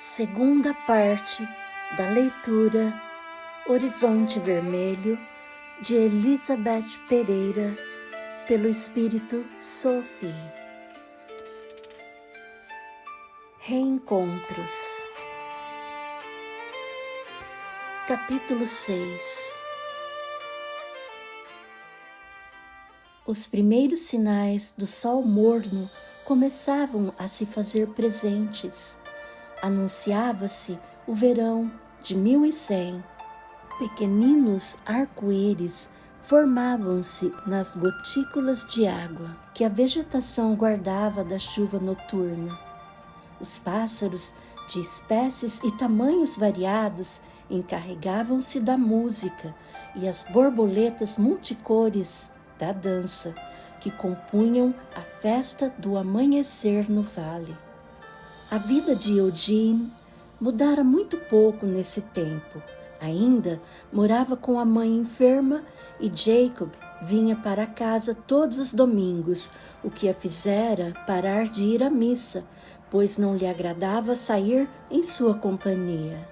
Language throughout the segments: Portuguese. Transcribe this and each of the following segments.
Segunda parte da leitura Horizonte Vermelho, de Elizabeth Pereira, pelo Espírito Sophie. Reencontros. Capítulo 6. Os primeiros sinais do sol morno começavam a se fazer presentes. Anunciava-se o verão de 1100. Pequeninos arco-íris formavam-se nas gotículas de água que a vegetação guardava da chuva noturna. Os pássaros, de espécies e tamanhos variados, encarregavam-se da música e as borboletas multicores da dança, que compunham a festa do amanhecer no vale. A vida de Eugene mudara muito pouco nesse tempo. Ainda morava com a mãe enferma e Jacob vinha para casa todos os domingos, o que a fizera parar de ir à missa, pois não lhe agradava sair em sua companhia.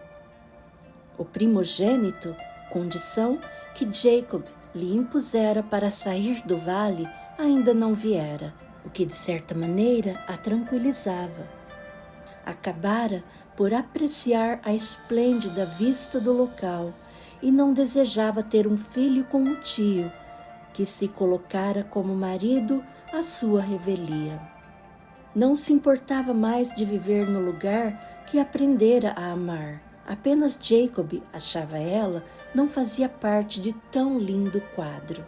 O primogênito, condição que Jacob lhe impusera para sair do vale, ainda não viera, o que de certa maneira a tranquilizava. Acabara por apreciar a esplêndida vista do local e não desejava ter um filho com o tio, que se colocara como marido à sua revelia. Não se importava mais de viver no lugar que aprendera a amar. Apenas Jacob, achava ela, não fazia parte de tão lindo quadro.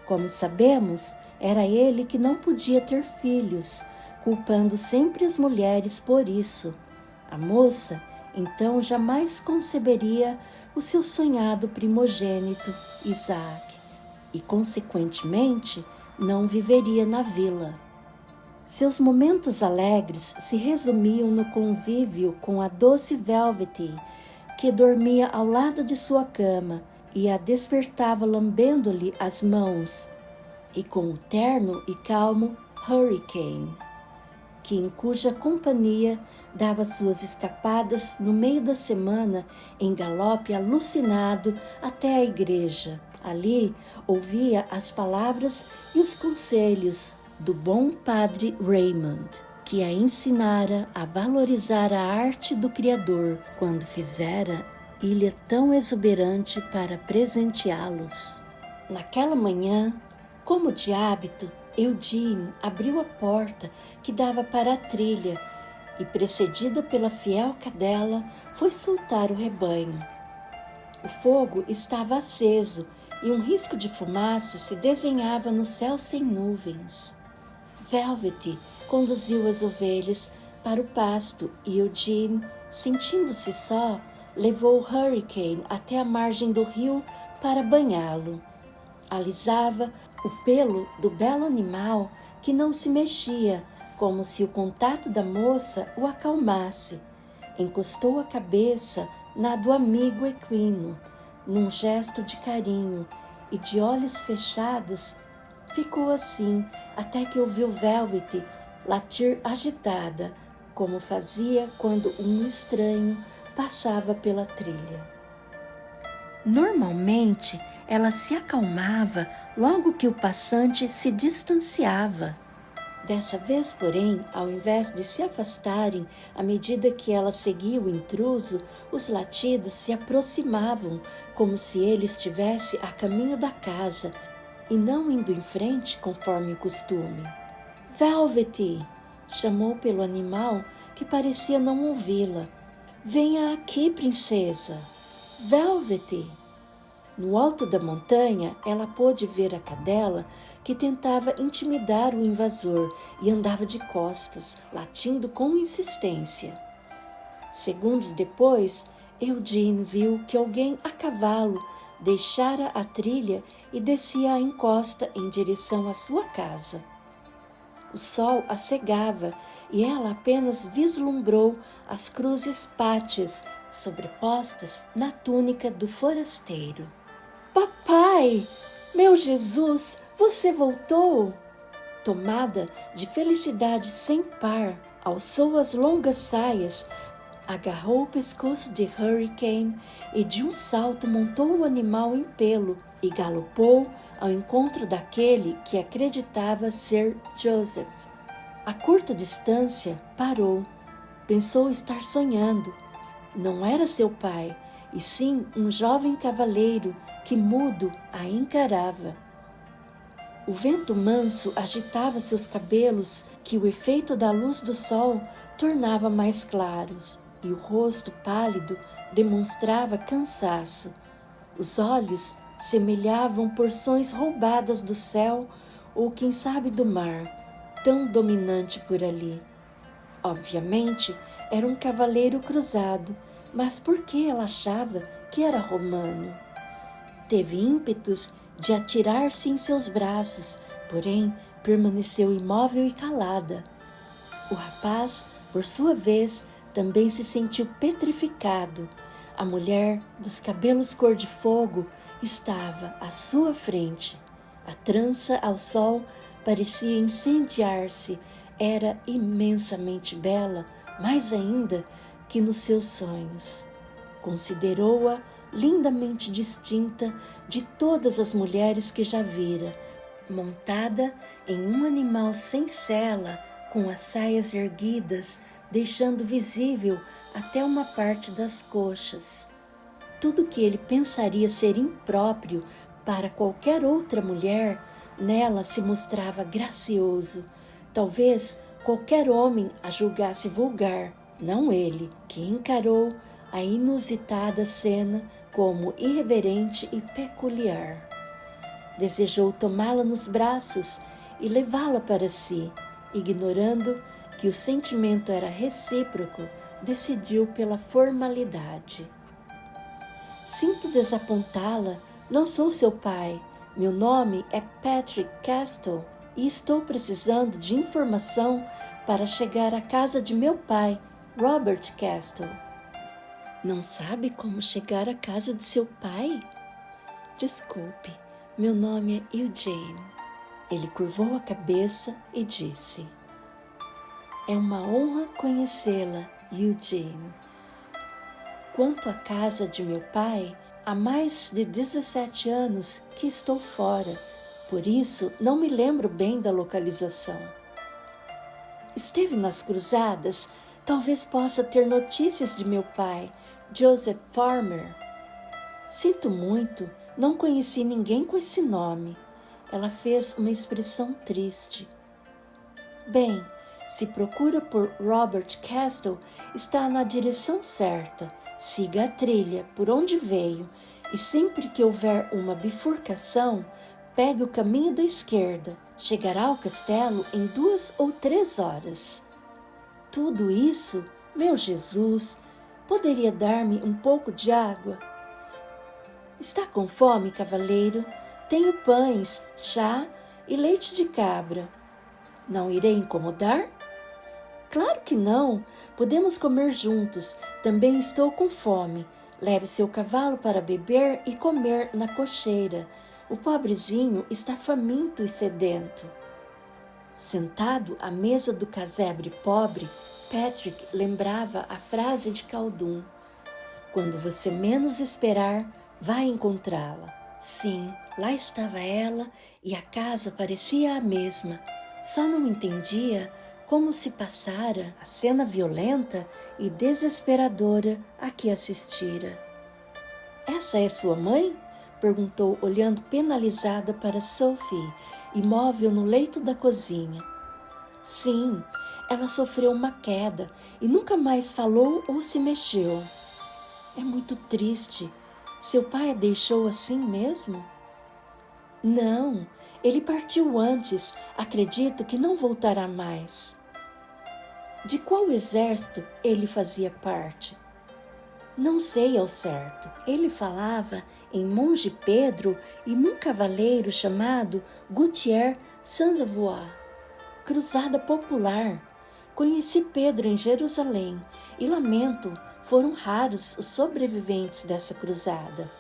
Como sabemos, era ele que não podia ter filhos, culpando sempre as mulheres por isso. A moça, então, jamais conceberia o seu sonhado primogênito, Isaac, e, consequentemente, não viveria na vila. Seus momentos alegres se resumiam no convívio com a doce Velvety, que dormia ao lado de sua cama e a despertava lambendo-lhe as mãos, e com o terno e calmo Hurricane, que em cuja companhia dava suas escapadas no meio da semana em galope alucinado até a igreja. Ali ouvia as palavras e os conselhos do bom padre Raymond, que a ensinara a valorizar a arte do Criador quando fizera ilha tão exuberante para presenteá-los. Naquela manhã, como de hábito, Eugene abriu a porta que dava para a trilha e, precedida pela fiel cadela, foi soltar o rebanho. O fogo estava aceso e um risco de fumaça se desenhava no céu sem nuvens. Velvety conduziu as ovelhas para o pasto e Eugene, sentindo-se só, levou Hurricane até a margem do rio para banhá-lo. Alisava o pelo do belo animal que não se mexia, como se o contato da moça o acalmasse. Encostou a cabeça na do amigo equino, num gesto de carinho, e de olhos fechados ficou assim até que ouviu Velvety latir agitada, como fazia quando um estranho passava pela trilha. Normalmente, ela se acalmava logo que o passante se distanciava. Dessa vez, porém, ao invés de se afastarem à medida que ela seguia o intruso, os latidos se aproximavam, como se ele estivesse a caminho da casa e não indo em frente conforme o costume. Velvety! Chamou pelo animal, que parecia não ouvi-la. Venha aqui, princesa! Velvety! No alto da montanha, ela pôde ver a cadela que tentava intimidar o invasor e andava de costas, latindo com insistência. Segundos depois, Eugene viu que alguém a cavalo deixara a trilha e descia a encosta em direção à sua casa. O sol a cegava e ela apenas vislumbrou as cruzes pátias sobrepostas na túnica do forasteiro. Papai! Meu Jesus, você voltou? Tomada de felicidade sem par, alçou as longas saias Agarrou o pescoço de Hurricane e de um salto montou o animal em pelo e galopou ao encontro daquele que acreditava ser Joseph. A curta distância, parou. Pensou estar sonhando. Não era seu pai, e sim um jovem cavaleiro que mudo a encarava. O vento manso agitava seus cabelos, que o efeito da luz do sol tornava mais claros, e o rosto pálido demonstrava cansaço. Os olhos semelhavam porções roubadas do céu ou quem sabe do mar, tão dominante por ali. Obviamente, era um cavaleiro cruzado, mas por que ela achava que era romano? Teve ímpetos de atirar-se em seus braços, porém permaneceu imóvel e calada. O rapaz, por sua vez, também se sentiu petrificado. A mulher dos cabelos cor de fogo estava à sua frente. A trança ao sol parecia incendiar-se. Era imensamente bela, mais ainda que nos seus sonhos. Considerou-a lindamente distinta de todas as mulheres que já vira, montada em um animal sem sela, com as saias erguidas, deixando visível até uma parte das coxas. Tudo que ele pensaria ser impróprio para qualquer outra mulher, nela se mostrava gracioso. Talvez qualquer homem a julgasse vulgar, não ele, que encarou a inusitada cena como irreverente e peculiar. Desejou tomá-la nos braços e levá-la para si. Ignorando que o sentimento era recíproco, decidiu pela formalidade. Sinto desapontá-la, não sou seu pai. Meu nome é Patrick Castle e estou precisando de informação para chegar à casa de meu pai, Robert Castle. Não sabe como chegar à casa de seu pai? Desculpe, meu nome é Eugene. Ele curvou a cabeça e disse: É uma honra conhecê-la, Eugene. Quanto à casa de meu pai, há mais de 17 anos que estou fora, por isso não me lembro bem da localização. Esteve nas cruzadas, talvez possa ter notícias de meu pai, Joseph Farmer. Sinto muito, não conheci ninguém com esse nome. Ela fez uma expressão triste. Bem, se procura por Robert Castle, está na direção certa. Siga a trilha por onde veio e sempre que houver uma bifurcação, pegue o caminho da esquerda. Chegará ao castelo em 2 ou 3 horas. Tudo isso, meu Jesus, poderia dar-me um pouco de água? Está com fome, cavaleiro? Tenho pães, chá e leite de cabra. Não irei incomodar? Claro que não. Podemos comer juntos. Também estou com fome. Leve seu cavalo para beber e comer na cocheira. O pobrezinho está faminto e sedento. Sentado à mesa do casebre pobre, Patrick lembrava a frase de Khaldun: Quando você menos esperar, vai encontrá-la. Sim, lá estava ela e a casa parecia a mesma. Só não entendia como se passara a cena violenta e desesperadora a que assistira. Essa é sua mãe? Perguntou, olhando penalizada para Sophie, imóvel no leito da cozinha. Sim, ela sofreu uma queda e nunca mais falou ou se mexeu. É muito triste. Seu pai a deixou assim mesmo? Não, ele partiu antes. Acredito que não voltará mais. De qual exército ele fazia parte? Não sei ao certo. Ele falava em Monge Pedro e num cavaleiro chamado Gautier Sanzavoix. Cruzada popular. Conheci Pedro em Jerusalém e lamento, foram raros os sobreviventes dessa cruzada.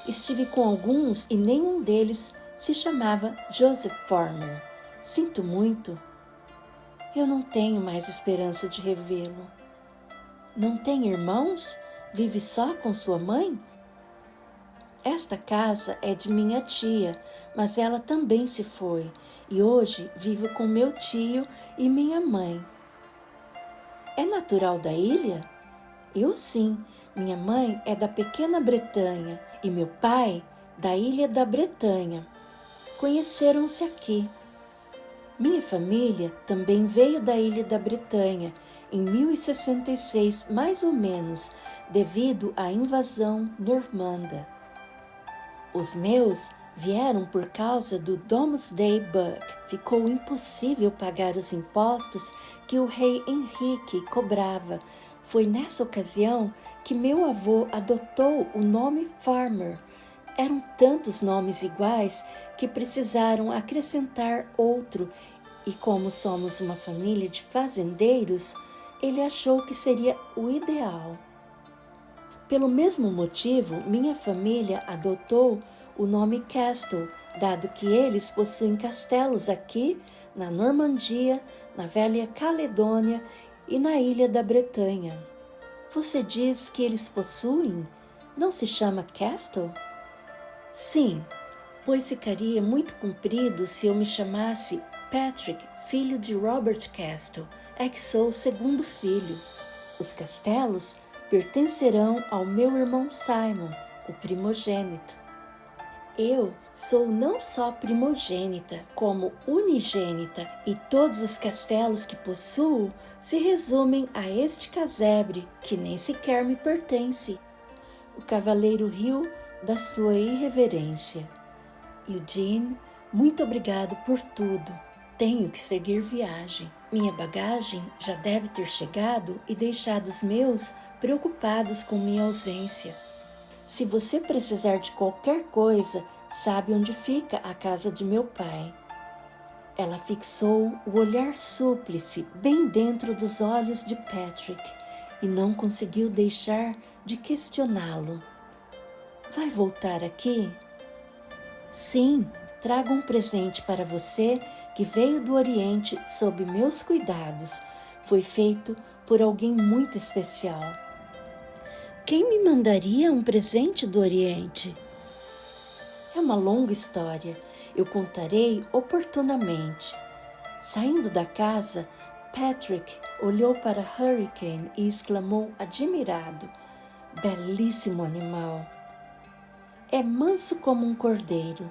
Estive com alguns e nenhum deles se chamava Joseph Farmer. Sinto muito. Eu não tenho mais esperança de revê-lo. Não tem irmãos? Vive só com sua mãe? Esta casa é de minha tia, mas ela também se foi e hoje vivo com meu tio e minha mãe. É natural da ilha? Eu sim. Minha mãe é da pequena Bretanha e meu pai da ilha da Bretanha. Conheceram-se aqui. Minha família também veio da ilha da Bretanha em 1066, mais ou menos, devido à invasão normanda. Os meus vieram por causa do Domesday Book. Ficou impossível pagar os impostos que o rei Henrique cobrava. Foi nessa ocasião que meu avô adotou o nome Farmer. Eram tantos nomes iguais que precisaram acrescentar outro, e como somos uma família de fazendeiros, ele achou que seria o ideal. Pelo mesmo motivo, minha família adotou o nome Castle, dado que eles possuem castelos aqui na Normandia, na Velha Caledônia e na Ilha da Bretanha. Você diz que eles possuem? Não se chama Castle? Sim, pois ficaria muito comprido se eu me chamasse Patrick, filho de Robert Castle, é que sou o segundo filho. Os castelos pertencerão ao meu irmão Simon, o primogênito. Eu sou não só primogênita, como unigênita, e todos os castelos que possuo se resumem a este casebre, que nem sequer me pertence. O cavaleiro riu da sua irreverência. Eugene, muito obrigado por tudo. Tenho que seguir viagem. Minha bagagem já deve ter chegado e deixado os meus preocupados com minha ausência. Se você precisar de qualquer coisa, sabe onde fica a casa de meu pai. Ela fixou o olhar súplice bem dentro dos olhos de Patrick e não conseguiu deixar de questioná-lo. Vai voltar aqui? Sim, trago um presente para você que veio do Oriente sob meus cuidados. Foi feito por alguém muito especial. Quem me mandaria um presente do Oriente? É uma longa história, eu contarei oportunamente. Saindo da casa, Patrick olhou para Hurricane e exclamou admirado: belíssimo animal! É manso como um cordeiro.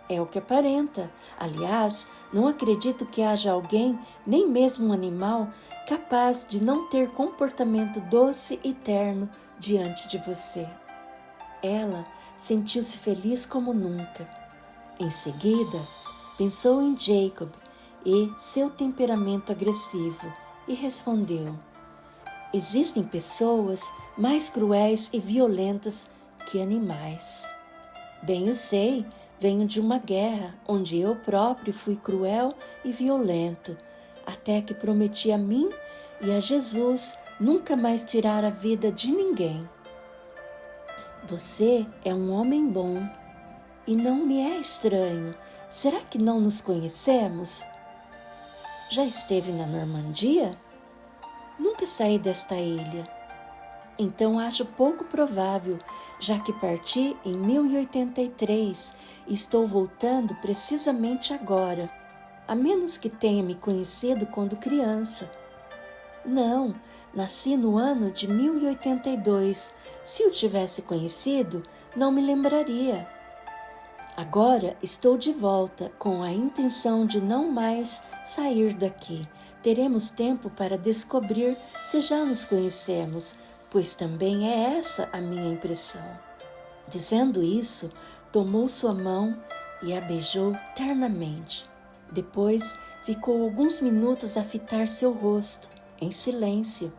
É o que aparenta. Aliás, não acredito que haja alguém, nem mesmo um animal, capaz de não ter comportamento doce e terno diante de você. Ela sentiu-se feliz como nunca. Em seguida, pensou em Jacob e seu temperamento agressivo e respondeu: existem pessoas mais cruéis e violentas que animais. Bem eu sei, venho de uma guerra onde eu próprio fui cruel e violento, até que prometi a mim e a Jesus nunca mais tirar a vida de ninguém. Você é um homem bom e não me é estranho. Será que não nos conhecemos? Já esteve na Normandia? Nunca saí desta ilha. Então acho pouco provável, já que parti em 1083 e estou voltando precisamente agora, a menos que tenha me conhecido quando criança. Não, nasci no ano de 1082. Se o tivesse conhecido, não me lembraria. Agora estou de volta com a intenção de não mais sair daqui. Teremos tempo para descobrir se já nos conhecemos, pois também é essa a minha impressão. Dizendo isso, tomou sua mão e a beijou ternamente. Depois ficou alguns minutos a fitar seu rosto, em silêncio.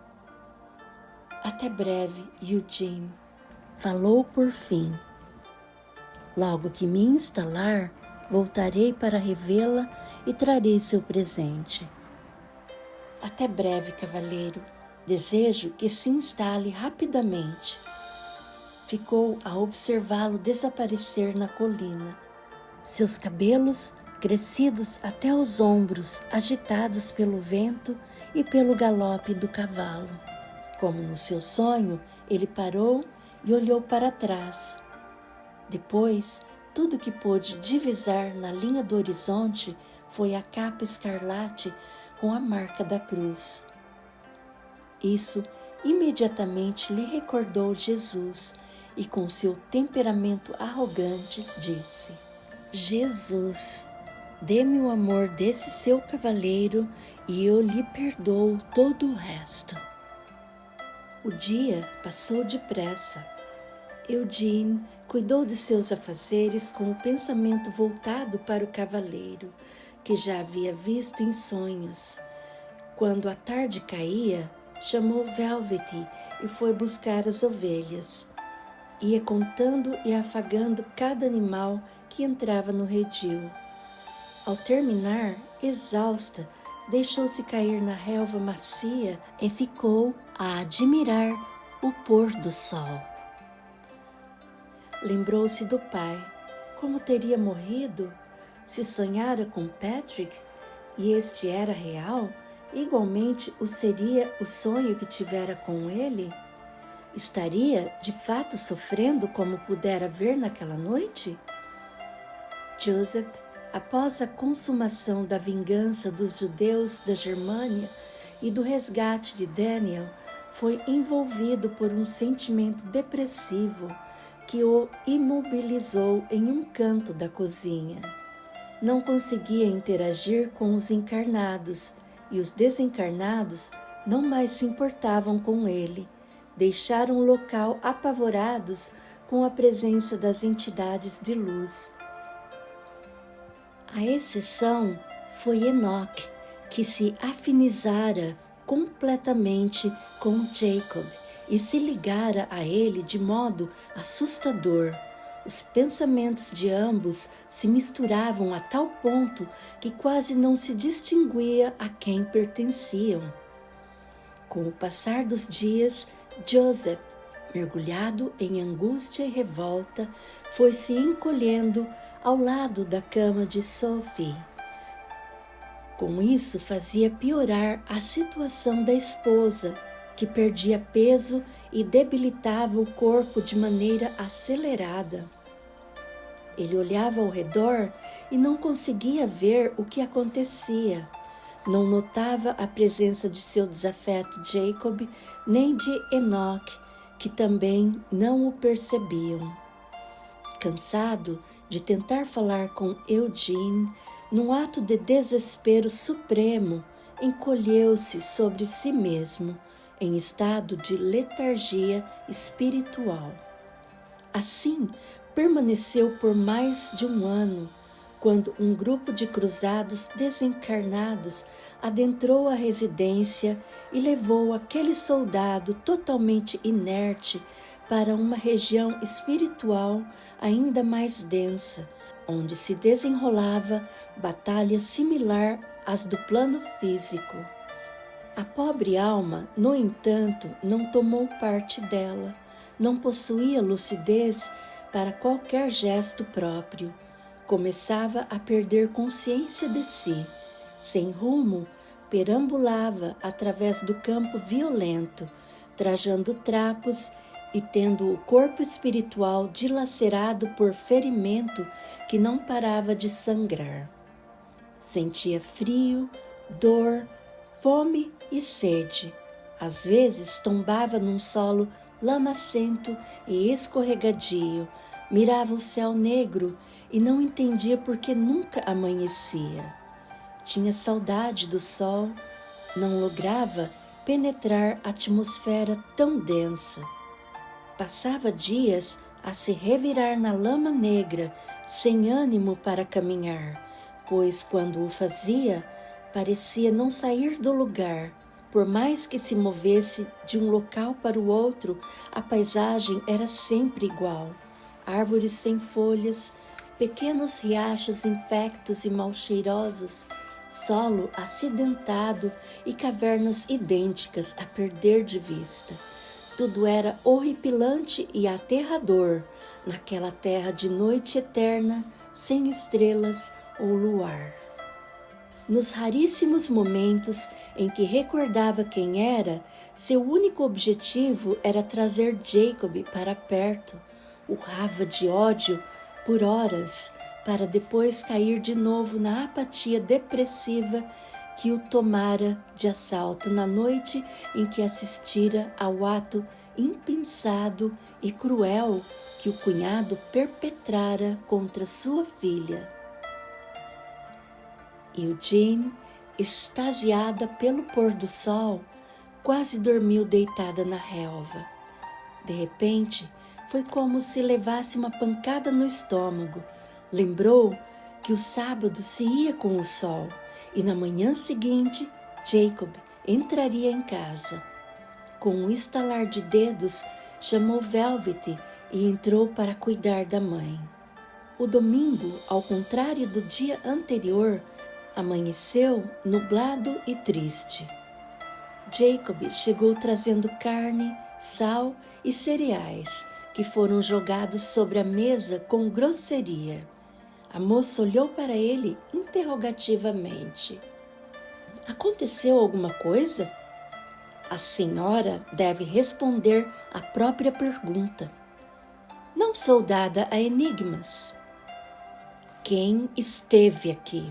Até breve, Eugene. Falou por fim. Logo que me instalar, voltarei para revê-la e trarei seu presente. Até breve, cavaleiro. Desejo que se instale rapidamente. Ficou a observá-lo desaparecer na colina. Seus cabelos, crescidos até os ombros, agitados pelo vento e pelo galope do cavalo. Como no seu sonho, ele parou e olhou para trás. Depois, tudo que pôde divisar na linha do horizonte foi a capa escarlate com a marca da cruz. Isso imediatamente lhe recordou Jesus e, com seu temperamento arrogante, disse: Jesus, dê-me o amor desse seu cavaleiro e eu lhe perdoo todo o resto. O dia passou depressa. Eugene cuidou de seus afazeres com o pensamento voltado para o cavaleiro, que já havia visto em sonhos. Quando a tarde caía, chamou Velvet e foi buscar as ovelhas. Ia contando e afagando cada animal que entrava no redil. Ao terminar, exausta, deixou-se cair na relva macia e ficou a admirar o pôr do sol. Lembrou-se do pai, como teria morrido, se sonhara com Patrick e este era real, igualmente o seria o sonho que tivera com ele? Estaria de fato sofrendo como pudera ver naquela noite? Joseph, após a consumação da vingança dos judeus da Germânia e do resgate de Daniel, foi envolvido por um sentimento depressivo que o imobilizou em um canto da cozinha. Não conseguia interagir com os encarnados e os desencarnados não mais se importavam com ele. Deixaram o local apavorados com a presença das entidades de luz. A exceção foi Enoch, que se afinizara completamente com Jacob e se ligara a ele de modo assustador. Os pensamentos de ambos se misturavam a tal ponto que quase não se distinguia a quem pertenciam. Com o passar dos dias, Joseph, mergulhado em angústia e revolta, foi se encolhendo ao lado da cama de Sophie. Com isso, fazia piorar a situação da esposa, que perdia peso e debilitava o corpo de maneira acelerada. Ele olhava ao redor e não conseguia ver o que acontecia. Não notava a presença de seu desafeto Jacob, nem de Enoch, que também não o percebiam. Cansado de tentar falar com Eugene, num ato de desespero supremo, encolheu-se sobre si mesmo, em estado de letargia espiritual. Assim, permaneceu por mais de um ano, quando um grupo de cruzados desencarnados adentrou a residência e levou aquele soldado totalmente inerte para uma região espiritual ainda mais densa, onde se desenrolava batalha similar às do plano físico. A pobre alma, no entanto, não tomou parte dela, não possuía lucidez para qualquer gesto próprio. Começava a perder consciência de si. Sem rumo, perambulava através do campo violento, trajando trapos e tendo o corpo espiritual dilacerado por ferimento que não parava de sangrar. Sentia frio, dor, fome e sede. Às vezes tombava num solo lamacento e escorregadio, mirava o céu negro e não entendia por que nunca amanhecia. Tinha saudade do sol, não lograva penetrar a atmosfera tão densa. Passava dias a se revirar na lama negra, sem ânimo para caminhar, pois quando o fazia, parecia não sair do lugar. Por mais que se movesse de um local para o outro, a paisagem era sempre igual. Árvores sem folhas, pequenos riachos infectos e mal cheirosos, solo acidentado e cavernas idênticas a perder de vista. Tudo era horripilante e aterrador naquela terra de noite eterna, sem estrelas ou luar. Nos raríssimos momentos em que recordava quem era, seu único objetivo era trazer Jacob para perto. Urrava de ódio por horas, para depois cair de novo na apatia depressiva que o tomara de assalto na noite em que assistira ao ato impensado e cruel que o cunhado perpetrara contra sua filha. Eugene, extasiada pelo pôr do sol, quase dormiu deitada na relva. De repente, foi como se levasse uma pancada no estômago. Lembrou que o sábado se ia com o sol e na manhã seguinte Jacob entraria em casa. Com um estalar de dedos, chamou Velvet e entrou para cuidar da mãe. O domingo, ao contrário do dia anterior, amanheceu nublado e triste. Jacob chegou trazendo carne, sal e cereais, que foram jogados sobre a mesa com grosseria. A moça olhou para ele interrogativamente. Aconteceu alguma coisa? A senhora deve responder à própria pergunta. Não sou dada a enigmas. Quem esteve aqui?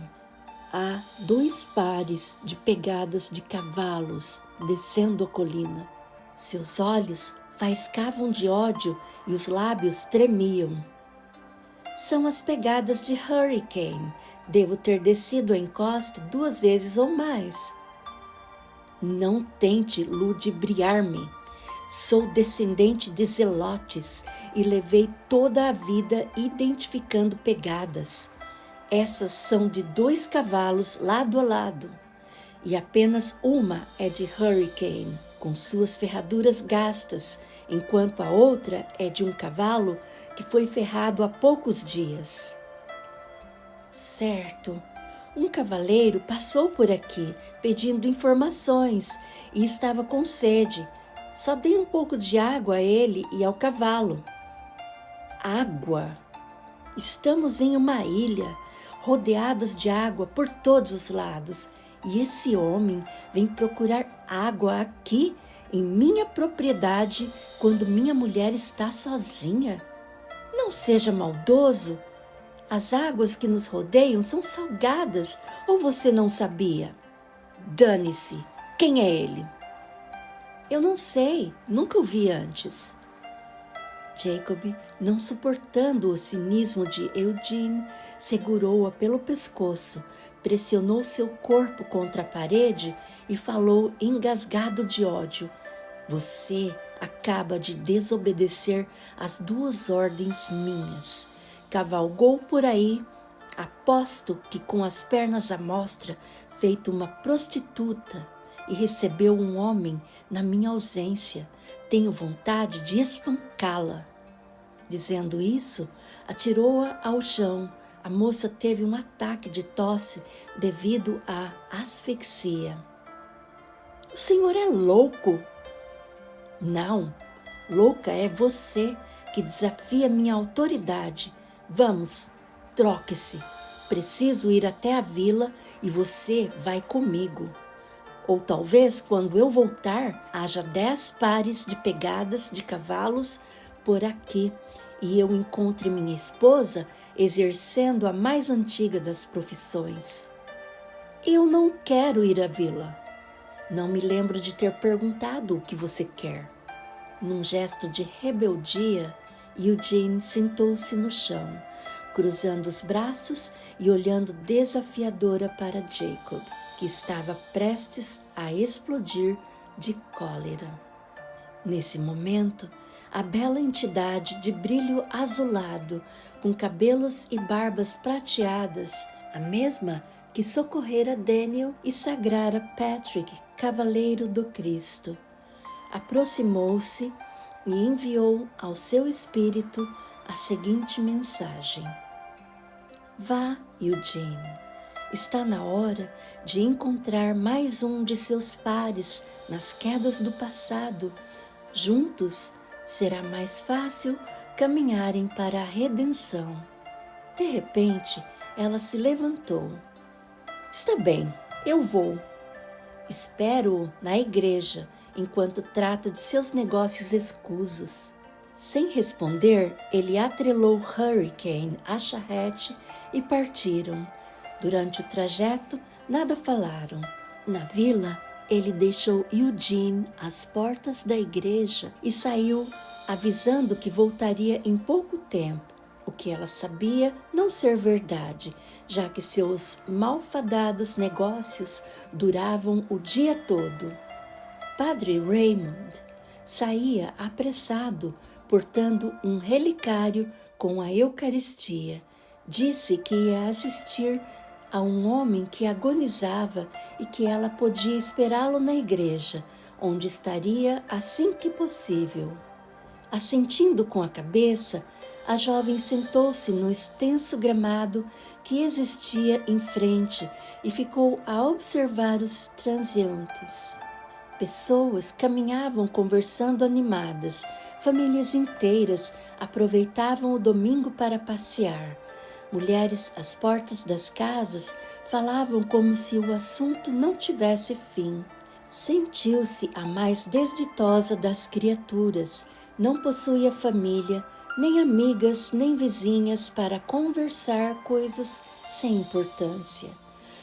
Há 2 pares de pegadas de cavalos descendo a colina. Seus olhos faiscavam de ódio e os lábios tremiam. São as pegadas de Hurricane. Devo ter descido a encosta 2 vezes ou mais. Não tente ludibriar-me. Sou descendente de zelotes e levei toda a vida identificando pegadas. Essas são de 2 cavalos lado a lado, e apenas uma é de Hurricane, com suas ferraduras gastas, enquanto a outra é de um cavalo que foi ferrado há poucos dias. Certo, um cavaleiro passou por aqui pedindo informações e estava com sede. Só dei um pouco de água a ele e ao cavalo. Água? Estamos em uma ilha, rodeados de água por todos os lados, e esse homem vem procurar água aqui, em minha propriedade, quando minha mulher está sozinha? Não seja maldoso. As águas que nos rodeiam são salgadas, ou você não sabia? Dane-se, quem é ele? Eu não sei, nunca o vi antes. Jacob, não suportando o cinismo de Eugene, segurou-a pelo pescoço, pressionou seu corpo contra a parede e falou engasgado de ódio. Você acaba de desobedecer às 2 ordens minhas. Cavalgou por aí, aposto que com as pernas à mostra, feito uma prostituta, e recebeu um homem na minha ausência. Tenho vontade de espancá-la. Dizendo isso, atirou-a ao chão. A moça teve um ataque de tosse devido à asfixia. O senhor é louco? Não, louca é você que desafia minha autoridade. Vamos, troque-se. Preciso ir até a vila e você vai comigo. Ou talvez, quando eu voltar, haja 10 pares de pegadas de cavalos por aqui e eu encontre minha esposa exercendo a mais antiga das profissões. Eu não quero ir à vila. Não me lembro de ter perguntado o que você quer. Num gesto de rebeldia, Eugene sentou-se no chão, cruzando os braços e olhando desafiadora para Jacob, que estava prestes a explodir de cólera. Nesse momento, a bela entidade de brilho azulado, com cabelos e barbas prateadas, a mesma que socorrera Daniel e sagrara Patrick, cavaleiro do Cristo, aproximou-se e enviou ao seu espírito a seguinte mensagem: Vá, Eugene. Está na hora de encontrar mais um de seus pares nas quedas do passado. Juntos será mais fácil caminharem para a redenção. De repente, ela se levantou. Está bem, eu vou. Espero-o na igreja, enquanto trata de seus negócios escusos. Sem responder, ele atrelou Hurricane à charrete e partiram. Durante o trajeto, nada falaram. Na vila, ele deixou Eugene às portas da igreja e saiu, avisando que voltaria em pouco tempo, o que ela sabia não ser verdade, já que seus malfadados negócios duravam o dia todo. Padre Raymond saía apressado, portando um relicário com a Eucaristia. Disse que ia assistir a um homem que agonizava e que ela podia esperá-lo na igreja, onde estaria assim que possível. Assentindo com a cabeça, a jovem sentou-se no extenso gramado que existia em frente e ficou a observar os transeuntes. Pessoas caminhavam conversando animadas, famílias inteiras aproveitavam o domingo para passear. Mulheres às portas das casas falavam como se o assunto não tivesse fim. Sentiu-se a mais desditosa das criaturas, não possuía família, nem amigas, nem vizinhas para conversar coisas sem importância.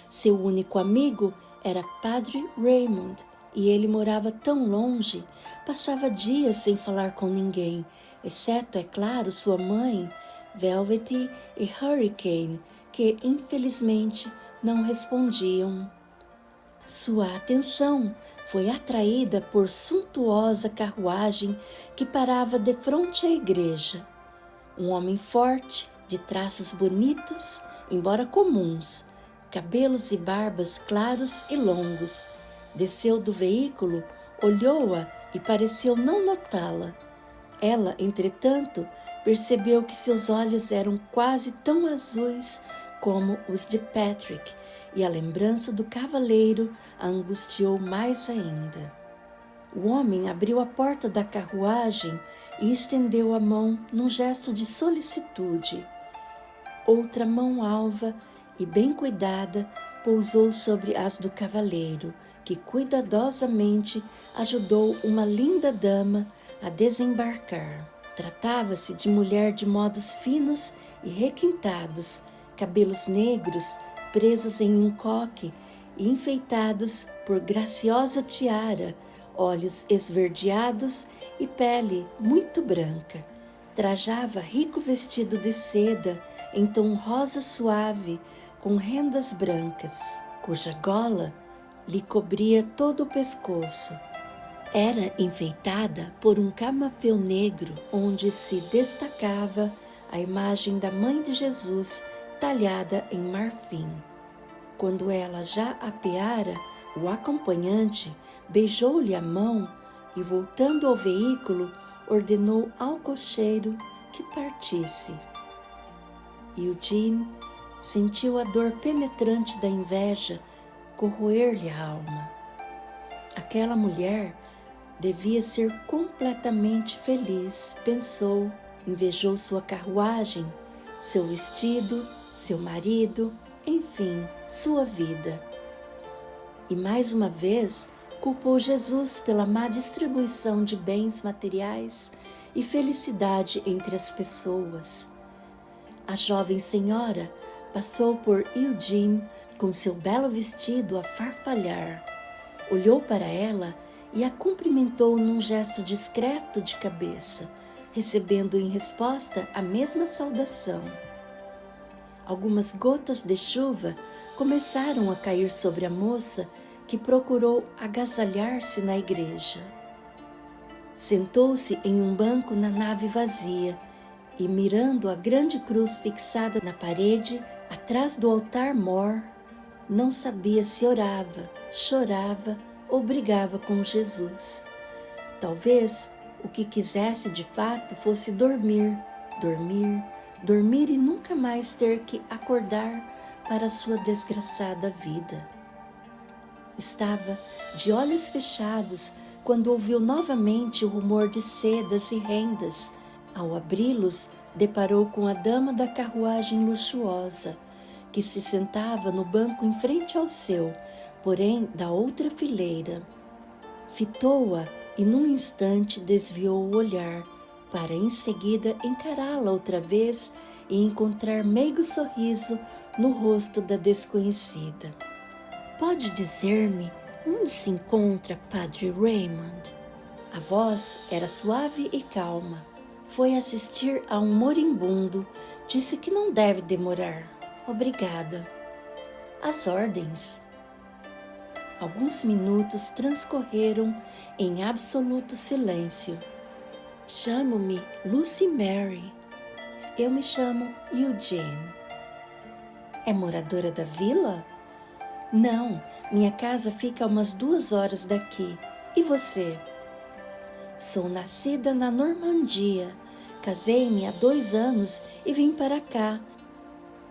Seu único amigo era Padre Raymond, e ele morava tão longe, passava dias sem falar com ninguém, exceto, é claro, sua mãe, Velvety e Hurricane, que infelizmente não respondiam. Sua atenção foi atraída por suntuosa carruagem que parava de frente à igreja. Um homem forte, de traços bonitos, embora comuns, cabelos e barbas claros e longos, desceu do veículo, olhou-a e pareceu não notá-la. Ela, entretanto, percebeu que seus olhos eram quase tão azuis como os de Patrick, e a lembrança do cavaleiro a angustiou mais ainda. O homem abriu a porta da carruagem e estendeu a mão num gesto de solicitude. Outra mão alva e bem cuidada pousou sobre as do cavaleiro, que cuidadosamente ajudou uma linda dama a desembarcar. Tratava-se de mulher de modos finos e requintados, cabelos negros presos em um coque e enfeitados por graciosa tiara, olhos esverdeados e pele muito branca. Trajava rico vestido de seda em tom rosa suave, com rendas brancas, cuja gola lhe cobria todo o pescoço. Era enfeitada por um camafeu negro onde se destacava a imagem da Mãe de Jesus talhada em marfim. Quando ela já apeara, o acompanhante beijou-lhe a mão e, voltando ao veículo, ordenou ao cocheiro que partisse. Eugene sentiu a dor penetrante da inveja corroer-lhe a alma. Aquela mulher devia ser completamente feliz, pensou, invejou sua carruagem, seu vestido, seu marido, enfim, sua vida. E mais uma vez culpou Jesus pela má distribuição de bens materiais e felicidade entre as pessoas. A jovem senhora passou por Eugene com seu belo vestido a farfalhar. Olhou para ela e a cumprimentou num gesto discreto de cabeça, recebendo em resposta a mesma saudação. Algumas gotas de chuva começaram a cair sobre a moça, que procurou agasalhar-se na igreja. Sentou-se em um banco na nave vazia e, mirando a grande cruz fixada na parede atrás do altar-mor, não sabia se orava, chorava ou brigava com Jesus. Talvez o que quisesse de fato fosse dormir, dormir, dormir e nunca mais ter que acordar para sua desgraçada vida. Estava de olhos fechados quando ouviu novamente o rumor de sedas e rendas. Ao abri-los, deparou com a dama da carruagem luxuosa, que se sentava no banco em frente ao seu, porém da outra fileira. Fitou-a e num instante desviou o olhar, para em seguida encará-la outra vez e encontrar meigo sorriso no rosto da desconhecida. Pode dizer-me onde se encontra Padre Raymond? A voz era suave e calma. Foi assistir a um moribundo. Disse que não deve demorar. Obrigada. Às ordens. Alguns minutos transcorreram em absoluto silêncio. Chamo-me Lucy Mary. Eu me chamo Eugene. É moradora da vila? Não, minha casa fica a umas 2 horas daqui. E você? Sou nascida na Normandia. Casei-me há 2 anos e vim para cá.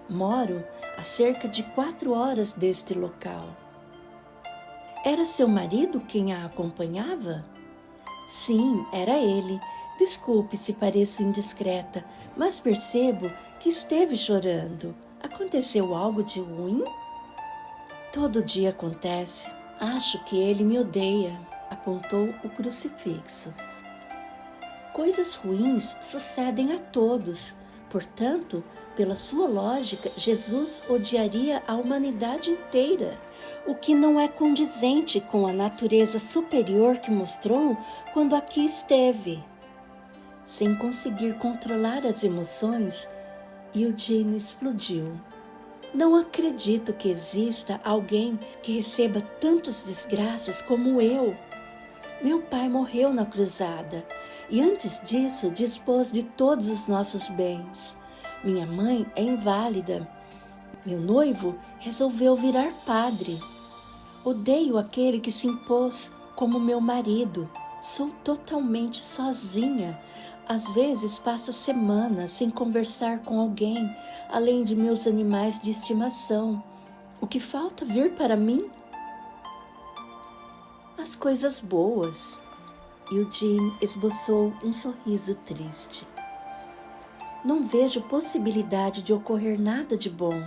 Moro a cerca de 4 horas deste local. Era seu marido quem a acompanhava? Sim, era ele. Desculpe se pareço indiscreta, mas percebo que esteve chorando. Aconteceu algo de ruim? Todo dia acontece. Acho que ele me odeia. Apontou o crucifixo. Coisas ruins sucedem a todos. Portanto, pela sua lógica, Jesus odiaria a humanidade inteira, o que não é condizente com a natureza superior que mostrou quando aqui esteve. Sem conseguir controlar as emoções, Eugene explodiu. Não acredito que exista alguém que receba tantas desgraças como eu. Meu pai morreu na cruzada e antes disso dispôs de todos os nossos bens. Minha mãe é inválida. Meu noivo resolveu virar padre. Odeio aquele que se impôs como meu marido. Sou totalmente sozinha. Às vezes passo semanas sem conversar com alguém, além de meus animais de estimação. O que falta vir para mim? As coisas boas. Eugene esboçou um sorriso triste. Não vejo possibilidade de ocorrer nada de bom.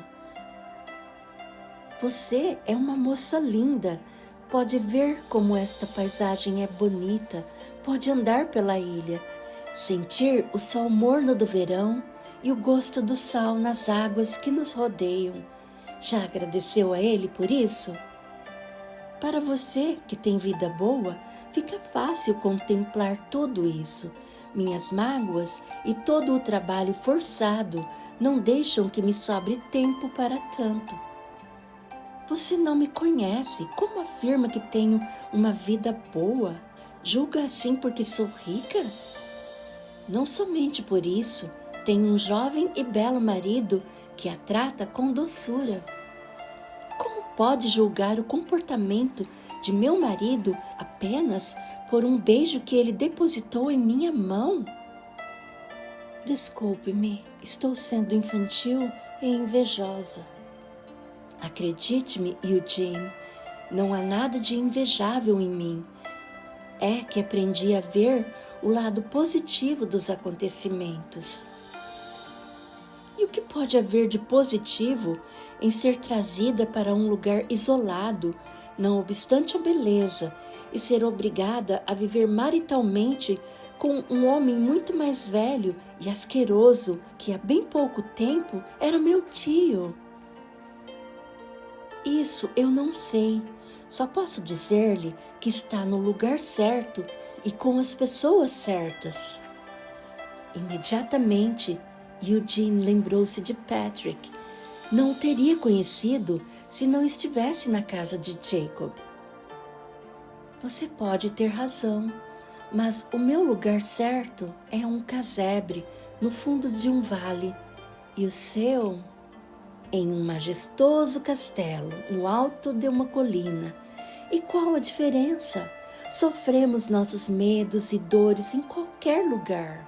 Você é uma moça linda. Pode ver como esta paisagem é bonita. Pode andar pela ilha, sentir o sol morno do verão e o gosto do sal nas águas que nos rodeiam. Já agradeceu a ele por isso? Para você que tem vida boa, fica fácil contemplar tudo isso. Minhas mágoas e todo o trabalho forçado não deixam que me sobre tempo para tanto. Você não me conhece. Como afirma que tenho uma vida boa? Julga assim porque sou rica? Não somente por isso, tenho um jovem e belo marido que a trata com doçura. Como pode julgar o comportamento de meu marido apenas por um beijo que ele depositou em minha mão? Desculpe-me, estou sendo infantil e invejosa. Acredite-me, Eugene, não há nada de invejável em mim. É que aprendi a ver o lado positivo dos acontecimentos. E o que pode haver de positivo em ser trazida para um lugar isolado, não obstante a beleza, e ser obrigada a viver maritalmente com um homem muito mais velho e asqueroso, que há bem pouco tempo era meu tio? Isso eu não sei. Só posso dizer-lhe que está no lugar certo e com as pessoas certas. Imediatamente, Eugene lembrou-se de Patrick. Não o teria conhecido se não estivesse na casa de Jacob. Você pode ter razão, mas o meu lugar certo é um casebre no fundo de um vale. E o seu? Em um majestoso castelo, no alto de uma colina. E qual a diferença? Sofremos nossos medos e dores em qualquer lugar.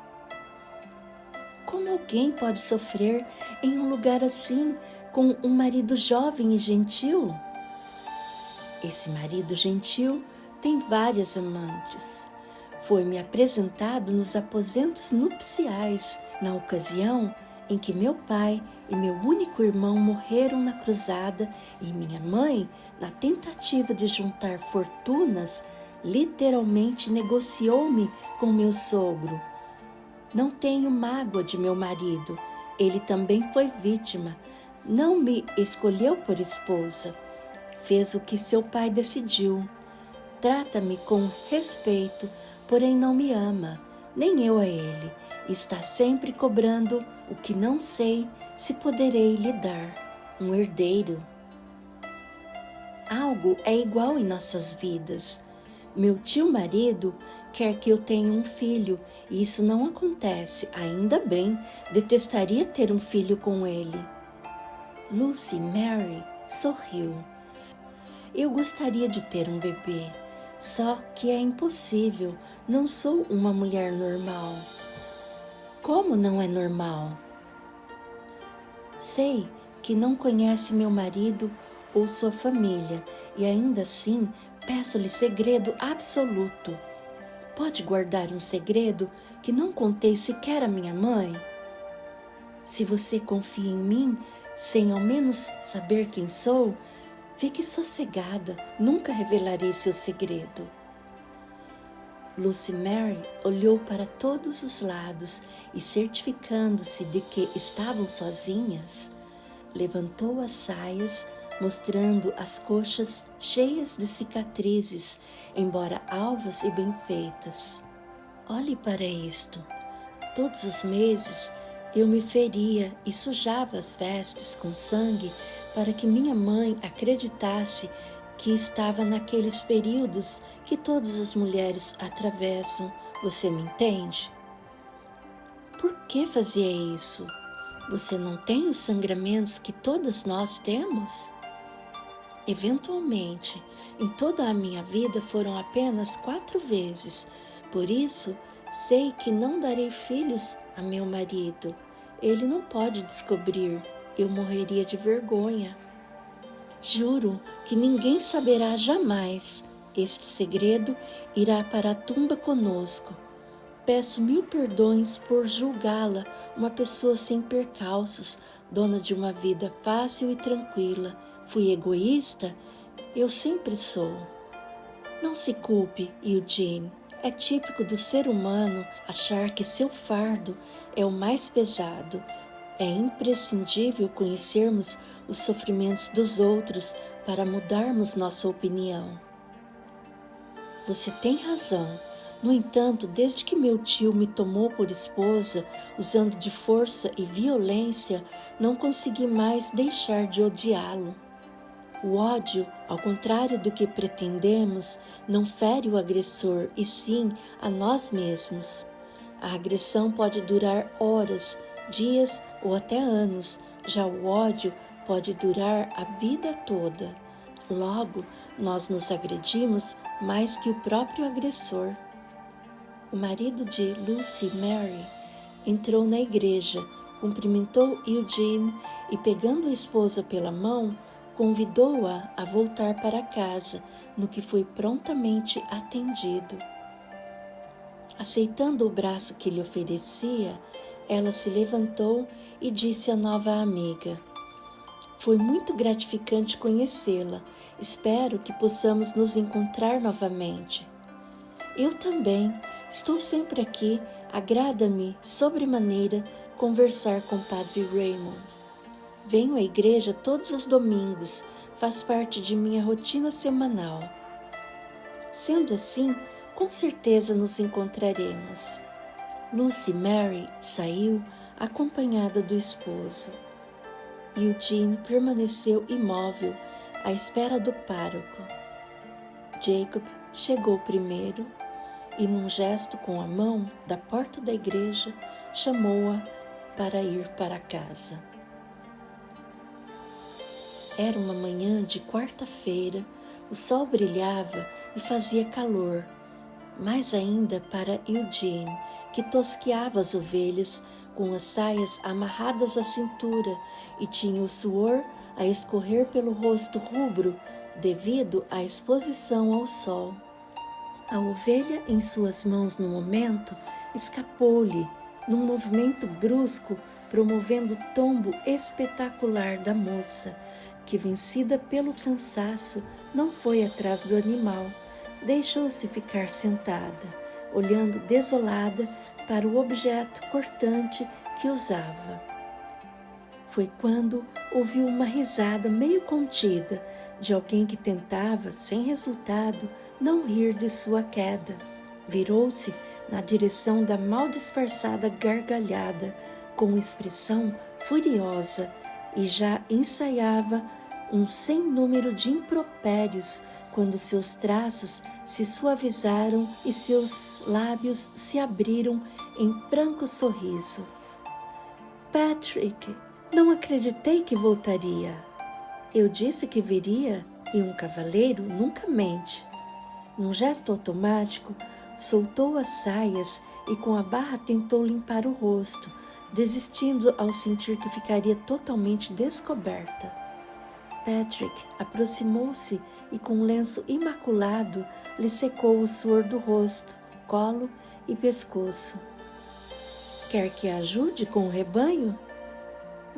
Como alguém pode sofrer em um lugar assim, com um marido jovem e gentil? Esse marido gentil tem várias amantes. Foi-me apresentado nos aposentos nupciais, na ocasião em que meu pai e meu único irmão morreram na cruzada e minha mãe, na tentativa de juntar fortunas, literalmente negociou-me com meu sogro. Não tenho mágoa de meu marido, ele também foi vítima, não me escolheu por esposa. Fez o que seu pai decidiu. Trata-me com respeito, porém não me ama, nem eu a ele. Está sempre cobrando o que não sei se poderei lhe dar, um herdeiro. Algo é igual em nossas vidas. Meu tio marido quer que eu tenha um filho, e isso não acontece, ainda bem, detestaria ter um filho com ele. Lucy Mary sorriu. Eu gostaria de ter um bebê, só que é impossível, não sou uma mulher normal. Como não é normal? Sei que não conhece meu marido ou sua família, e ainda assim peço-lhe segredo absoluto. Pode guardar um segredo que não contei sequer à minha mãe? Se você confia em mim, sem ao menos saber quem sou, fique sossegada, nunca revelarei seu segredo. Lucy Mary olhou para todos os lados e, certificando-se de que estavam sozinhas, levantou as saias, mostrando as coxas cheias de cicatrizes, embora alvas e bem feitas. Olhe para isto. Todos os meses eu me feria e sujava as vestes com sangue para que minha mãe acreditasse que estava naqueles períodos que todas as mulheres atravessam. Você me entende? Por que fazia isso? Você não tem os sangramentos que todas nós temos? Eventualmente, em toda a minha vida foram apenas 4 vezes. Por isso, sei que não darei filhos a meu marido. Ele não pode descobrir. Eu morreria de vergonha. Juro que ninguém saberá jamais. Este segredo irá para a tumba conosco. Peço 1000 perdões por julgá-la uma pessoa sem percalços, dona de uma vida fácil e tranquila. Fui egoísta? Eu sempre sou. Não se culpe, Eugene. É típico do ser humano achar que seu fardo é o mais pesado. É imprescindível conhecermos os sofrimentos dos outros para mudarmos nossa opinião. Você tem razão. No entanto, desde que meu tio me tomou por esposa, usando de força e violência, não consegui mais deixar de odiá-lo. O ódio, ao contrário do que pretendemos, não fere o agressor, e sim a nós mesmos. A agressão pode durar horas, dias ou até anos, já o ódio pode durar a vida toda. Logo, nós nos agredimos mais que o próprio agressor. O marido de Lucy Mary entrou na igreja, cumprimentou Eugene e, pegando a esposa pela mão, convidou-a a voltar para casa, no que foi prontamente atendido. Aceitando o braço que lhe oferecia, ela se levantou e disse à nova amiga: "Foi muito gratificante conhecê-la. Espero que possamos nos encontrar novamente." "Eu também. Estou sempre aqui. Agrada-me sobremaneira conversar com o Padre Raymond. Venho à igreja todos os domingos. Faz parte de minha rotina semanal." "Sendo assim, com certeza nos encontraremos." Lucy Mary saiu acompanhada do esposo. Eugene permaneceu imóvel à espera do pároco. Jacob chegou primeiro e, num gesto com a mão da porta da igreja, chamou-a para ir para casa. Era uma manhã de quarta-feira, o sol brilhava e fazia calor, mais ainda para Eugene, que tosqueava as ovelhas com as saias amarradas à cintura e tinha o suor a escorrer pelo rosto rubro devido à exposição ao sol. A ovelha em suas mãos no momento escapou-lhe. Num movimento brusco, promovendo o tombo espetacular da moça, que, vencida pelo cansaço, não foi atrás do animal, deixou-se ficar sentada, olhando desolada para o objeto cortante que usava. Foi quando ouviu uma risada meio contida de alguém que tentava, sem resultado, não rir de sua queda. Virou-se na direção da mal disfarçada gargalhada, com expressão furiosa, e já ensaiava um sem número de impropérios quando seus traços se suavizaram e seus lábios se abriram em franco sorriso. Patrick, não acreditei que voltaria. Eu disse que viria e um cavaleiro nunca mente. Num gesto automático, soltou as saias e com a barra tentou limpar o rosto, desistindo ao sentir que ficaria totalmente descoberta. Patrick aproximou-se e com um lenço imaculado lhe secou o suor do rosto, colo e pescoço. Quer que ajude com o rebanho?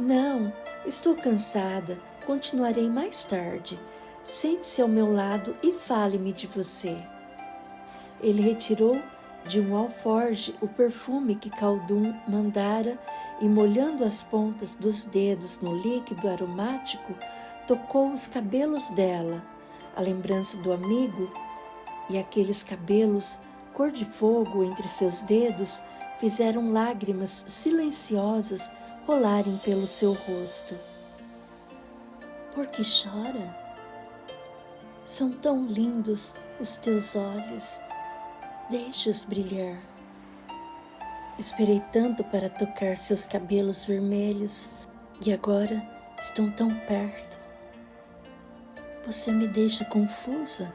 Não, estou cansada, continuarei mais tarde. Sente-se ao meu lado e fale-me de você. Ele retirou de um alforge o perfume que Khaldun mandara e, molhando as pontas dos dedos no líquido aromático, tocou os cabelos dela, a lembrança do amigo, e aqueles cabelos, cor de fogo entre seus dedos, fizeram lágrimas silenciosas rolarem pelo seu rosto. Por que chora? São tão lindos os teus olhos. Deixa-os brilhar. Esperei tanto para tocar seus cabelos vermelhos e agora estão tão perto. Você me deixa confusa.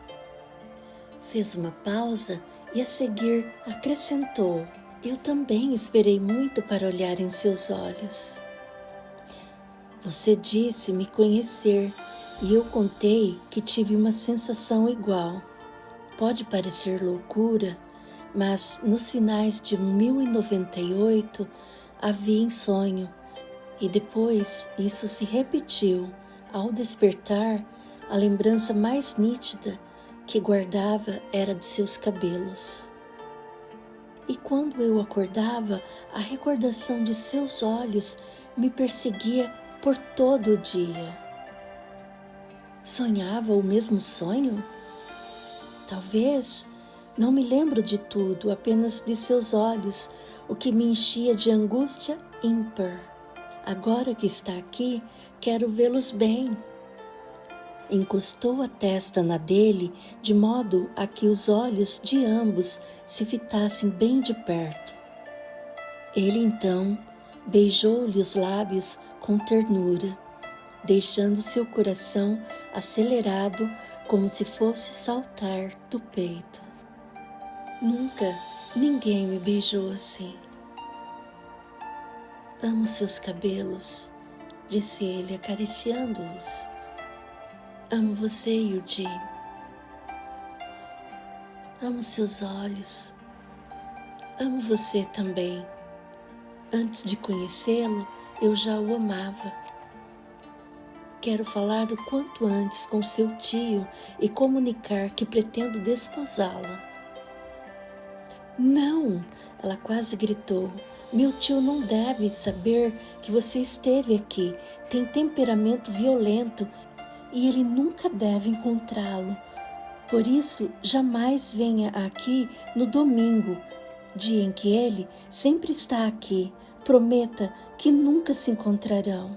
Fez uma pausa e a seguir acrescentou: eu também esperei muito para olhar em seus olhos. Você disse me conhecer e eu contei que tive uma sensação igual. Pode parecer loucura, mas nos finais de 1098 havia insônia e depois isso se repetiu. Ao despertar, a lembrança mais nítida que guardava era de seus cabelos. E quando eu acordava, a recordação de seus olhos me perseguia por todo o dia. Sonhava o mesmo sonho? Talvez. Não me lembro de tudo, apenas de seus olhos, o que me enchia de angústia ímpar. Agora que está aqui, quero vê-los bem. Encostou a testa na dele, de modo a que os olhos de ambos se fitassem bem de perto. Ele então beijou-lhe os lábios com ternura, deixando seu coração acelerado como se fosse saltar do peito. Nunca ninguém me beijou assim. Amo seus cabelos, disse ele acariciando-os. Amo você, Eugene. Amo seus olhos. Amo você também. Antes de conhecê-lo, eu já o amava. Quero falar o quanto antes com seu tio e comunicar que pretendo desposá-la. Não! Ela quase gritou. Meu tio não deve saber que você esteve aqui. Tem temperamento violento e ele nunca deve encontrá-lo. Por isso, jamais venha aqui no domingo, dia em que ele sempre está aqui. Prometa que nunca se encontrarão.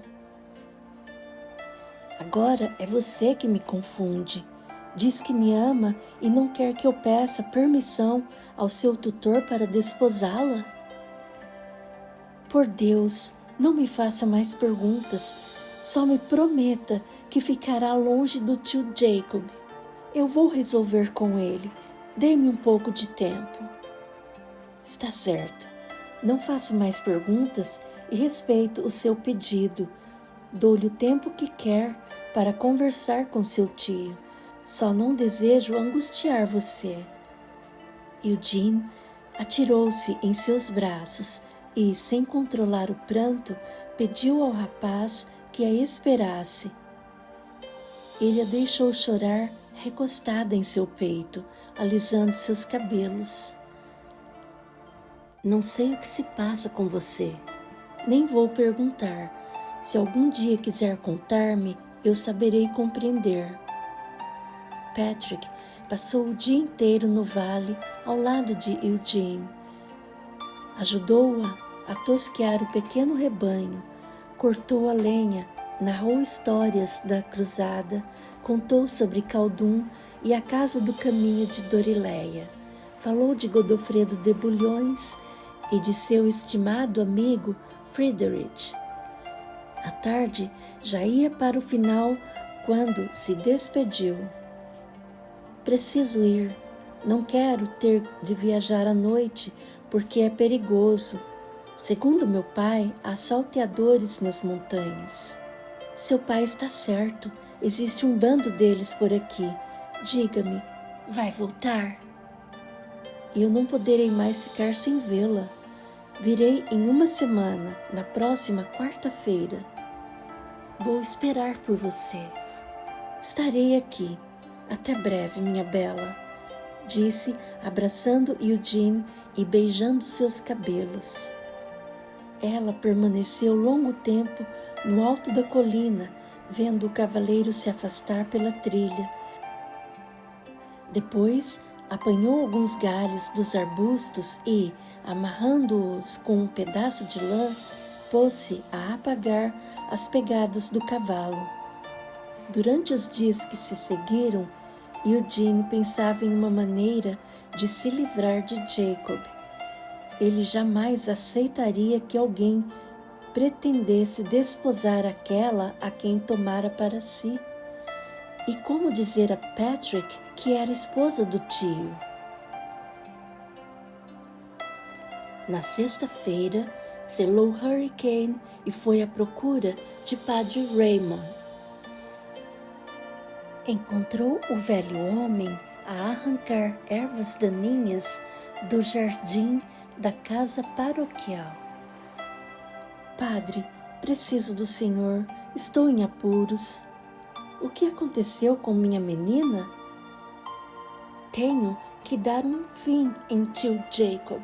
Agora é você que me confunde. Diz que me ama e não quer que eu peça permissão ao seu tutor para desposá-la? Por Deus, não me faça mais perguntas. Só me prometa que ficará longe do tio Jacob. Eu vou resolver com ele. Dê-me um pouco de tempo. Está certo. Não faço mais perguntas e respeito o seu pedido. Dou-lhe o tempo que quer para conversar com seu tio. Só não desejo angustiar você. Eugene atirou-se em seus braços e, sem controlar o pranto, pediu ao rapaz que a esperasse. Ele a deixou chorar recostada em seu peito, alisando seus cabelos. Não sei o que se passa com você, nem vou perguntar. Se algum dia quiser contar-me, eu saberei compreender. Patrick passou o dia inteiro no vale ao lado de Eugene. Ajudou-a a tosquear o pequeno rebanho, cortou a lenha, narrou histórias da cruzada, contou sobre Caldum e a casa do caminho de Dorileia. Falou de Godofredo de Bulhões e de seu estimado amigo Friedrich. A tarde já ia para o final quando se despediu. Preciso ir. Não quero ter de viajar à noite porque é perigoso. Segundo meu pai, há salteadores nas montanhas. Seu pai está certo. Existe um bando deles por aqui. Diga-me, vai voltar? Eu não poderei mais ficar sem vê-la. Virei em uma semana, na próxima quarta-feira. Vou esperar por você. Estarei aqui. Até breve, minha bela, disse, abraçando Eugene e beijando seus cabelos. Ela permaneceu longo tempo no alto da colina, vendo o cavaleiro se afastar pela trilha. Depois, apanhou alguns galhos dos arbustos e, amarrando-os com um pedaço de lã, pôs-se a apagar as pegadas do cavalo. Durante os dias que se seguiram, Eugene pensava em uma maneira de se livrar de Jacob. Ele jamais aceitaria que alguém pretendesse desposar aquela a quem tomara para si. E como dizer a Patrick que era esposa do tio? Na sexta-feira, selou Hurricane e foi à procura de Padre Raymond. Encontrou o velho homem a arrancar ervas daninhas do jardim da casa paroquial. Padre, preciso do senhor, estou em apuros. O que aconteceu com minha menina? Tenho que dar um fim em tio Jacob.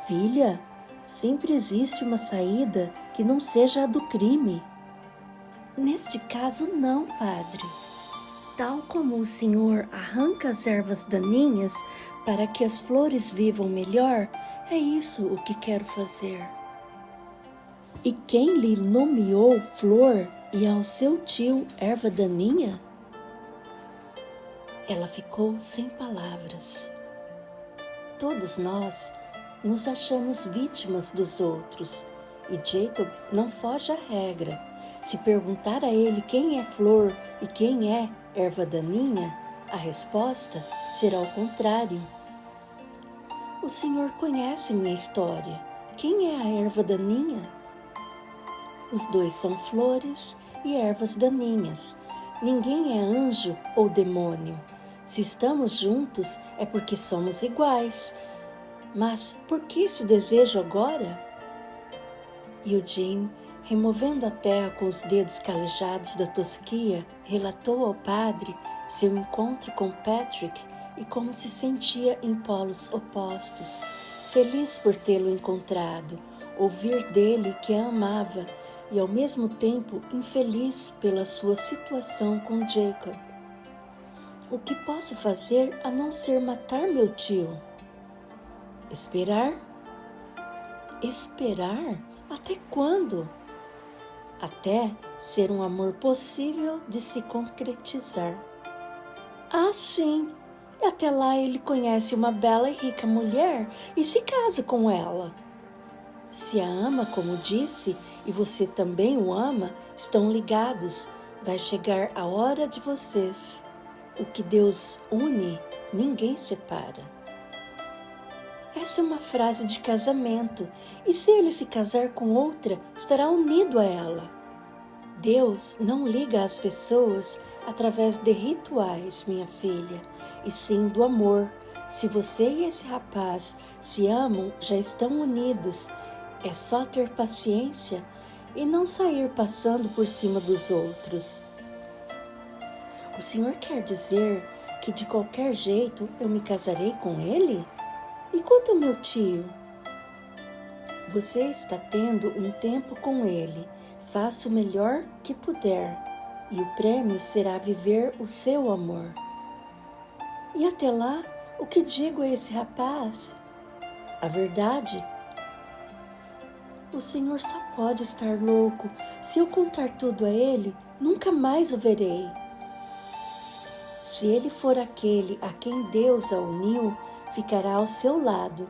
Filha, sempre existe uma saída que não seja a do crime. Neste caso não, padre. Tal como o senhor arranca as ervas daninhas para que as flores vivam melhor, é isso o que quero fazer. E quem lhe nomeou flor e ao seu tio erva daninha? Ela ficou sem palavras. Todos nós nos achamos vítimas dos outros, e Jacob não foge à regra. Se perguntar a ele quem é flor e quem é erva daninha, a resposta será o contrário. O senhor conhece minha história. Quem é a erva daninha? Os dois são flores e ervas daninhas. Ninguém é anjo ou demônio. Se estamos juntos é porque somos iguais. Mas por que esse desejo agora? Eugene, removendo a terra com os dedos calejados da tosquia, relatou ao padre seu encontro com Patrick e como se sentia em polos opostos, feliz por tê-lo encontrado, ouvir dele que a amava e ao mesmo tempo infeliz pela sua situação com Jacob. O que posso fazer a não ser matar meu tio? Esperar? Esperar? Até quando? Até ser um amor possível de se concretizar. Ah, sim! Até lá ele conhece uma bela e rica mulher e se casa com ela. Se a ama, como disse, e você também o ama, estão ligados. Vai chegar a hora de vocês. O que Deus une, ninguém separa. Essa é uma frase de casamento, e se ele se casar com outra, estará unido a ela. Deus não liga as pessoas através de rituais, minha filha, e sim do amor, Se você e esse rapaz se amam, já estão unidos. É só ter paciência e não sair passando por cima dos outros. O senhor quer dizer que de qualquer jeito eu me casarei com ele? E quanto ao meu tio? Você está tendo um tempo com ele. Faça o melhor que puder e o prêmio será viver o seu amor. E até lá, o que digo a esse rapaz? A verdade? O senhor só pode estar louco. Se eu contar tudo a ele, nunca mais o verei. Se ele for aquele a quem Deus a uniu, ficará ao seu lado.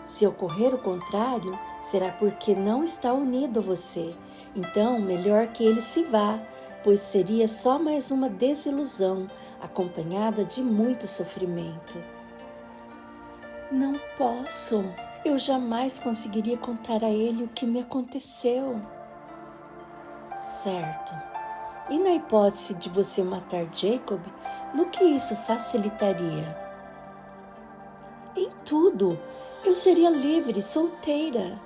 Se ocorrer o contrário, será porque não está unido a você. Então, melhor que ele se vá, pois seria só mais uma desilusão, acompanhada de muito sofrimento. Não posso. Eu jamais conseguiria contar a ele o que me aconteceu. Certo. E na hipótese de você matar Jacob, no que isso facilitaria? Em tudo. Eu seria livre, solteira.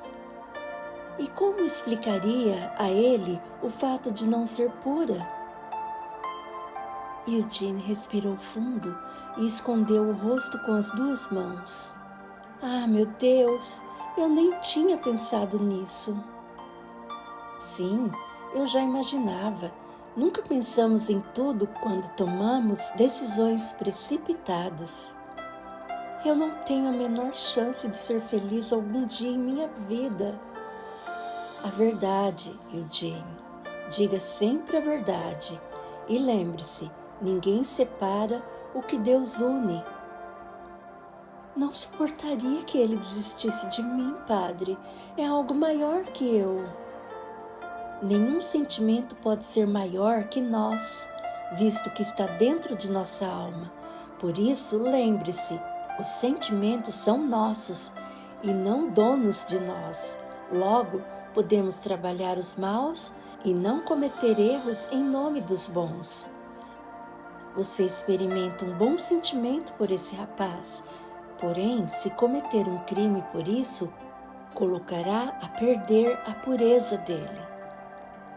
E como explicaria a ele o fato de não ser pura? Eugene respirou fundo e escondeu o rosto com as duas mãos. Ah, meu Deus, eu nem tinha pensado nisso. Sim, eu já imaginava. Nunca pensamos em tudo quando tomamos decisões precipitadas. Eu não tenho a menor chance de ser feliz algum dia em minha vida. A verdade, Eugene. Diga sempre a verdade. E lembre-se, ninguém separa o que Deus une. Não suportaria que ele desistisse de mim, padre. É algo maior que eu. Nenhum sentimento pode ser maior que nós, visto que está dentro de nossa alma. Por isso, lembre-se, os sentimentos são nossos e não donos de nós. Logo, podemos trabalhar os maus e não cometer erros em nome dos bons. Você experimenta um bom sentimento por esse rapaz, porém, se cometer um crime por isso, colocará a perder a pureza dele.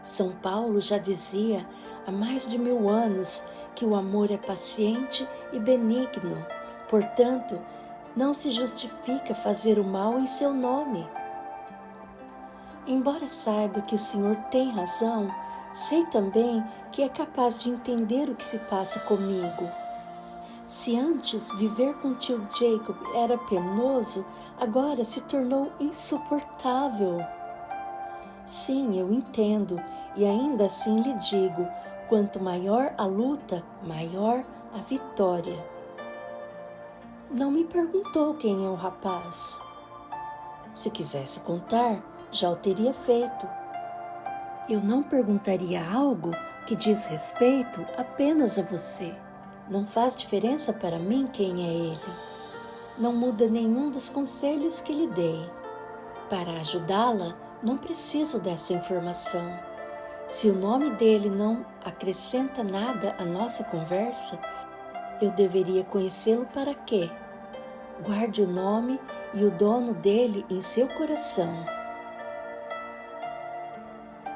São Paulo já dizia há mais de 1000 anos que o amor é paciente e benigno, portanto, não se justifica fazer o mal em seu nome. Embora saiba que o Senhor tem razão, sei também que é capaz de entender o que se passa comigo. Se antes viver com tio Jacob era penoso, agora se tornou insuportável. Sim, eu entendo, e ainda assim lhe digo, quanto maior a luta, maior a vitória. Não me perguntou quem é o rapaz. Se quisesse contar, já o teria feito. Eu não perguntaria algo que diz respeito apenas a você. Não faz diferença para mim quem é ele. Não muda nenhum dos conselhos que lhe dei. Para ajudá-la, não preciso dessa informação. Se o nome dele não acrescenta nada à nossa conversa, eu deveria conhecê-lo para quê? Guarde o nome e o dono dele em seu coração.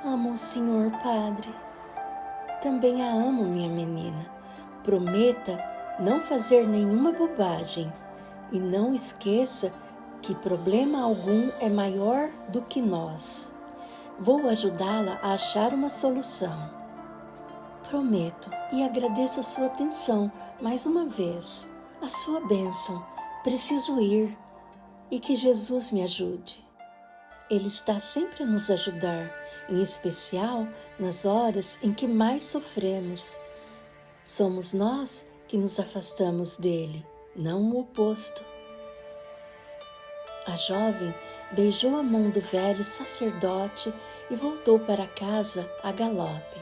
Amo o Senhor, Padre. Também a amo, minha menina. Prometa não fazer nenhuma bobagem e não esqueça que problema algum é maior do que nós. Vou ajudá-la a achar uma solução. Prometo e agradeço a sua atenção mais uma vez. A sua bênção. Preciso ir e que Jesus me ajude. Ele está sempre a nos ajudar, em especial nas horas em que mais sofremos. Somos nós que nos afastamos dele, não o oposto. A jovem beijou a mão do velho sacerdote e voltou para casa a galope.